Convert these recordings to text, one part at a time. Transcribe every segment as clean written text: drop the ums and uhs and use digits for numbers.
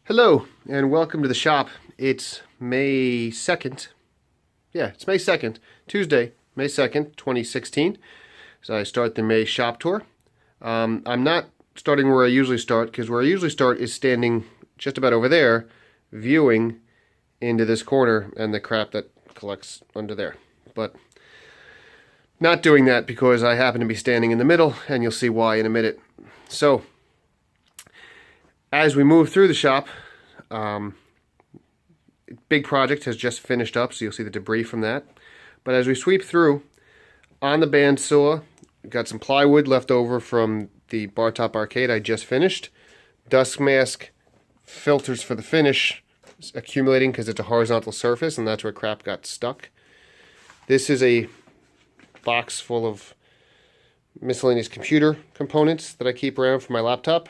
Hello, and welcome to the shop. It's May 2nd. Yeah, it's May 2nd, Tuesday, May 2nd, 2016. So I start the May shop tour. I'm not starting where I usually start, because where I usually start is standing just about over there, viewing into this corner and the crap that collects under there. But not doing that because I happen to be standing in the middle, and you'll see why in a minute. So, as we move through the shop, big project has just finished up, so you'll see the debris from that. But as we sweep through, on the bandsaw, we've got some plywood left over from the Bartop Arcade I just finished. Dust mask, filters for the finish, accumulating because it's a horizontal surface, and that's where crap got stuck. This is a box full of miscellaneous computer components that I keep around for my laptop.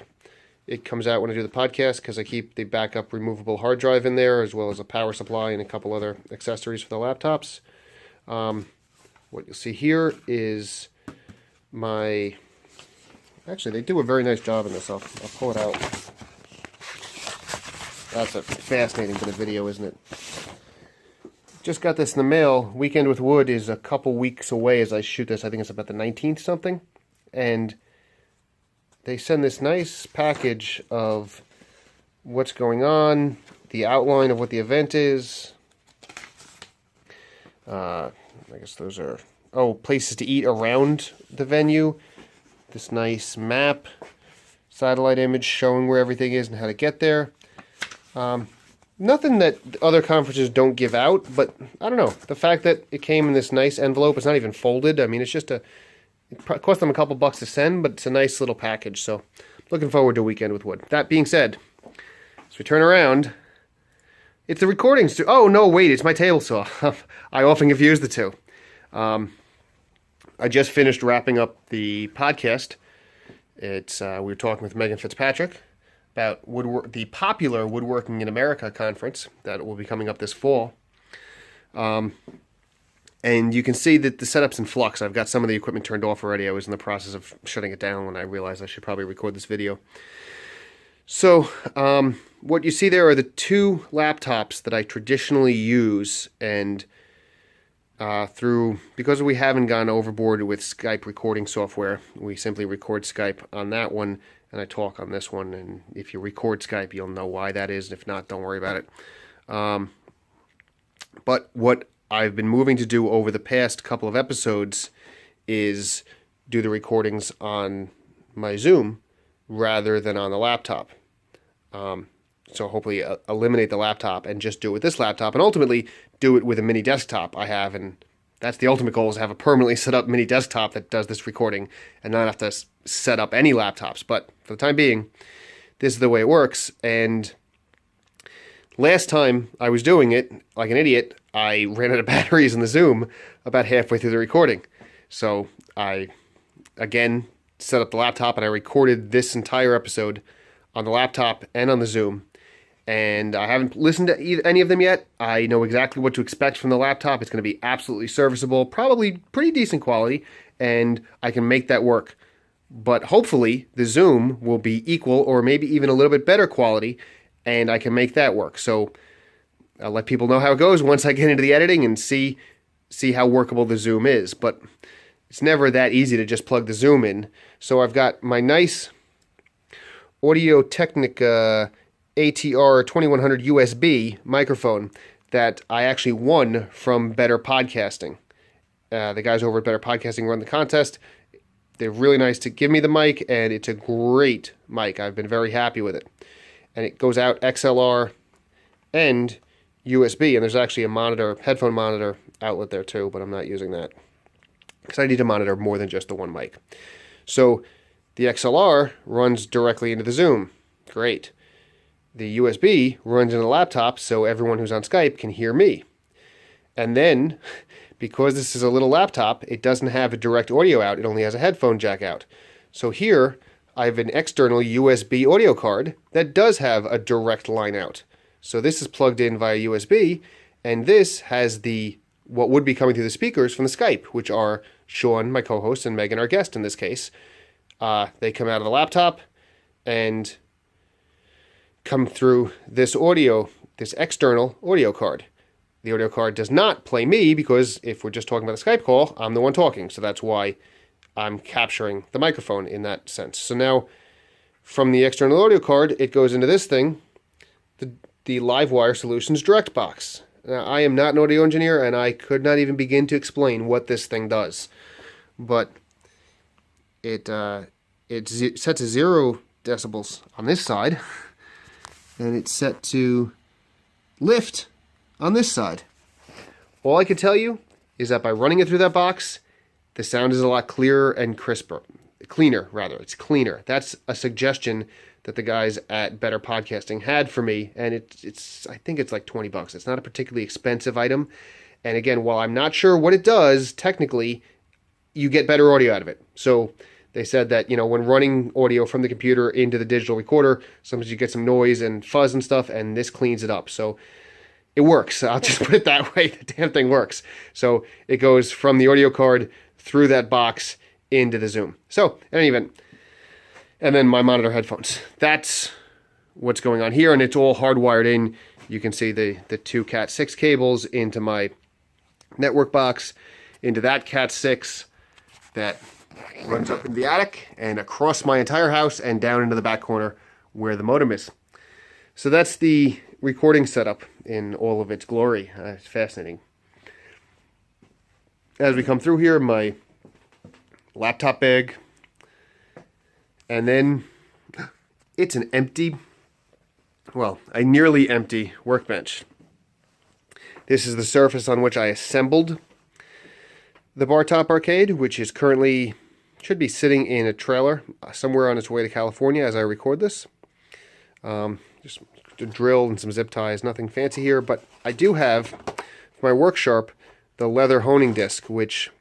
It comes out when I do the podcast because I keep the backup removable hard drive in there, as well as a power supply and a couple other accessories for the laptops. What you'll see here is my... Actually, they do a very nice job in this. I'll pull it out. That's a fascinating bit of video, isn't it? Just got this in the mail. Weekend with Wood is a couple weeks away as I shoot this. I think it's about the 19th something. And they send this nice package of what's going on, the outline of what the event is. I guess those are, places to eat around the venue. This nice map, satellite image showing where everything is and how to get there. Nothing that other conferences don't give out, but I don't know. The fact that it came in this nice envelope, it's not even folded. I mean, it's just it cost them a couple bucks to send, but it's a nice little package, so looking forward to a weekend with Wood. That being said, as we turn around, it's the recording studio. Oh, no, wait, it's my table saw. I often confuse the two. I just finished wrapping up the podcast. We were talking with Megan Fitzpatrick about the popular Woodworking in America conference that will be coming up this fall. And you can see that the setup's in flux. I've got some of the equipment turned off already. I was in the process of shutting it down when I realized I should probably record this video. So, what you see there are the two laptops that I traditionally use, and because we haven't gone overboard with Skype recording software, we simply record Skype on that one, and I talk on this one, and if you record Skype, you'll know why that is, and if not, don't worry about it. But what I've been moving to do over the past couple of episodes is do the recordings on my Zoom rather than on the laptop. So hopefully eliminate the laptop and just do it with this laptop, and ultimately do it with a mini desktop I have, and that's the ultimate goal, is to have a permanently set up mini desktop that does this recording and not have to set up any laptops. But for the time being, this is the way it works. And last time I was doing it like an idiot, I ran out of batteries in the Zoom about halfway through the recording. So I, again, set up the laptop and I recorded this entire episode on the laptop and on the Zoom. And I haven't listened to any of them yet. I know exactly what to expect from the laptop. It's going to be absolutely serviceable, probably pretty decent quality, and I can make that work. But hopefully the Zoom will be equal or maybe even a little bit better quality, and I can make that work. So I'll let people know how it goes once I get into the editing and see how workable the Zoom is. But it's never that easy to just plug the Zoom in. So I've got my nice Audio-Technica ATR 2100 USB microphone that I actually won from Better Podcasting. The guys over at Better Podcasting run the contest. They're really nice to give me the mic, and it's a great mic. I've been very happy with it. And it goes out XLR and USB, and there's actually a headphone monitor outlet there too, but I'm not using that because I need to monitor more than just the one mic. So the XLR runs directly into the Zoom. Great. The USB runs into the laptop so everyone who's on Skype can hear me. And then, because this is a little laptop, it doesn't have a direct audio out. It only has a headphone jack out. So here, I have an external USB audio card that does have a direct line out. So this is plugged in via USB, and this has what would be coming through the speakers from the Skype, which are Sean, my co-host, and Megan, our guest in this case. They come out of the laptop, and come through this external audio card. The audio card does not play me because if we're just talking about a Skype call, I'm the one talking. So that's why I'm capturing the microphone in that sense. So now from the external audio card, it goes into this thing, the Livewire Solutions Direct Box. Now, I am not an audio engineer, and I could not even begin to explain what this thing does. But it set to 0 decibels on this side, and it's set to lift on this side. All I can tell you is that by running it through that box, the sound is a lot clearer and crisper. Cleaner, rather. It's cleaner. That's a suggestion that the guys at Better Podcasting had for me, and it's I think it's like $20. It's not a particularly expensive item. And again, while I'm not sure what it does, technically, you get better audio out of it. So they said that, when running audio from the computer into the digital recorder, sometimes you get some noise and fuzz and stuff, and this cleans it up. So it works. I'll just put it that way. The damn thing works. So it goes from the audio card through that box into the Zoom. So, in any event, and then my monitor headphones. That's what's going on here, and it's all hardwired in. You can see the 2 Cat 6 cables into my network box, into that Cat 6 that runs up in the attic and across my entire house and down into the back corner where the modem is. So that's the recording setup in all of its glory. It's fascinating. As we come through here, my laptop bag, and then it's an empty, a nearly empty workbench. This is the surface on which I assembled the Bartop Arcade, which is currently, should be sitting in a trailer somewhere on its way to California as I record this. Just a drill and some zip ties, nothing fancy here, but I do have, for my workshop, the leather honing disc, which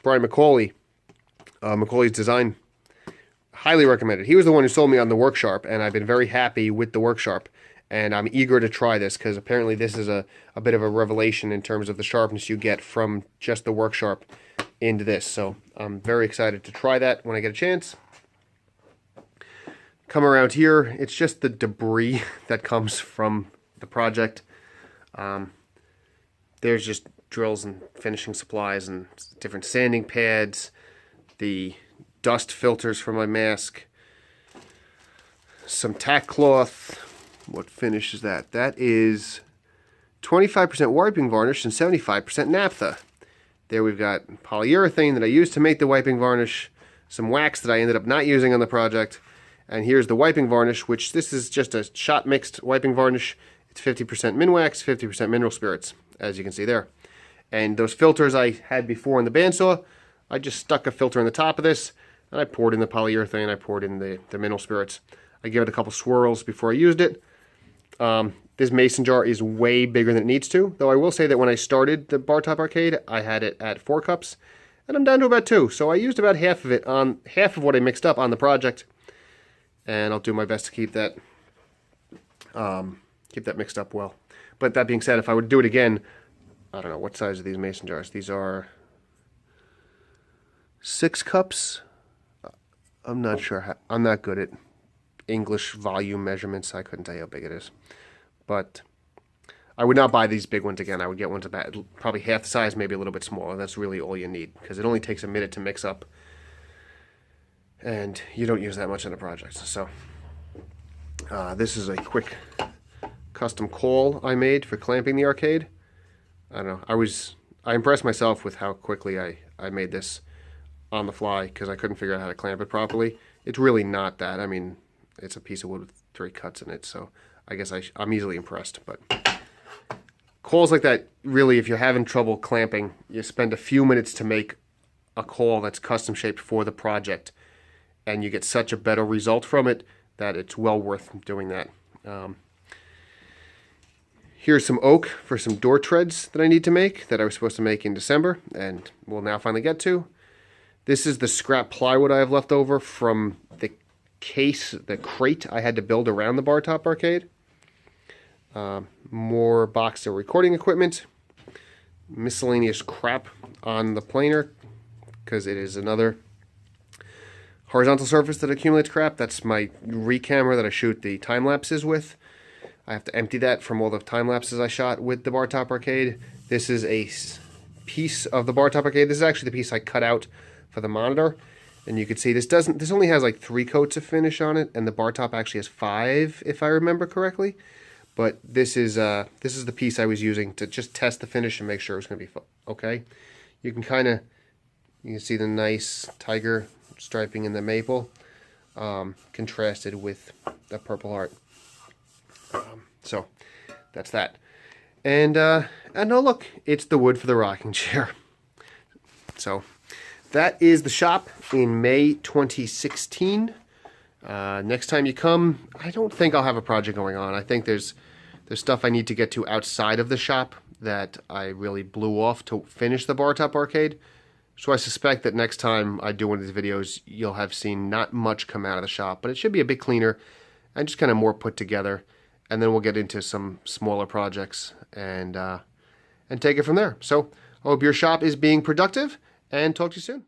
Brian Macaulay's design, highly recommended. He was the one who sold me on the workshop, and I've been very happy with the workshop, and I'm eager to try this because apparently this is a bit of a revelation in terms of the sharpness you get from just the workshop into this. So I'm very excited to try that when I get a chance. Come around here, it's just the debris that comes from the project. There's just drills and finishing supplies and different sanding pads, the dust filters for my mask, some tack cloth. What finish is that? That is 25% wiping varnish and 75% naphtha. There we've got polyurethane that I used to make the wiping varnish, some wax that I ended up not using on the project, and here's the wiping varnish, which this is just a shot mixed wiping varnish. It's 50% Minwax, 50% mineral spirits, as you can see there. And those filters I had before in the bandsaw, I just stuck a filter on the top of this, and I poured in the polyurethane, I poured in the mineral spirits. I gave it a couple swirls before I used it. This mason jar is way bigger than it needs to, though I will say that when I started the Bartop Arcade, I had it at 4 cups, and I'm down to about 2. So I used about half of it on half of what I mixed up on the project, and I'll do my best to keep that mixed up well. But that being said, if I would do it again, I don't know what size are these mason jars. These are 6 cups. I'm not sure. I'm not good at English volume measurements. I couldn't tell you how big it is. But I would not buy these big ones again. I would get ones about probably half the size, maybe a little bit smaller. That's really all you need because it only takes a minute to mix up. And you don't use that much on a project. So this is a quick custom coil I made for clamping the arcade. I don't know. I impressed myself with how quickly I made this on the fly because I couldn't figure out how to clamp it properly. It's really not that. I mean, it's a piece of wood with 3 cuts in it, so I guess I'm easily impressed. But coils like that, really, if you're having trouble clamping, you spend a few minutes to make a coil that's custom shaped for the project, and you get such a better result from it that it's well worth doing that. Here's some oak for some door treads that I need to make that I was supposed to make in December and will now finally get to. This is the scrap plywood I have left over from the crate I had to build around the Bartop Arcade. More box of recording equipment. Miscellaneous crap on the planer because it is another horizontal surface that accumulates crap. That's my re-camera that I shoot the time lapses with. I have to empty that from all the time lapses I shot with the Bartop Arcade. This is a piece of the Bartop Arcade. This is actually the piece I cut out for the monitor. And you can see this only has like 3 coats of finish on it, and the Bartop actually has 5, if I remember correctly. But this is the piece I was using to just test the finish and make sure it was going to be okay. You can see the nice tiger striping in the maple, contrasted with the Purple Heart. So that's that. And oh look, it's the wood for the rocking chair. So that is the shop in May 2016. Next time you come, I don't think I'll have a project going on. I think there's stuff I need to get to outside of the shop that I really blew off to finish the Bartop Arcade. So I suspect that next time I do one of these videos, you'll have seen not much come out of the shop, but it should be a bit cleaner and just kind of more put together. And then we'll get into some smaller projects and take it from there. So I hope your shop is being productive, and talk to you soon.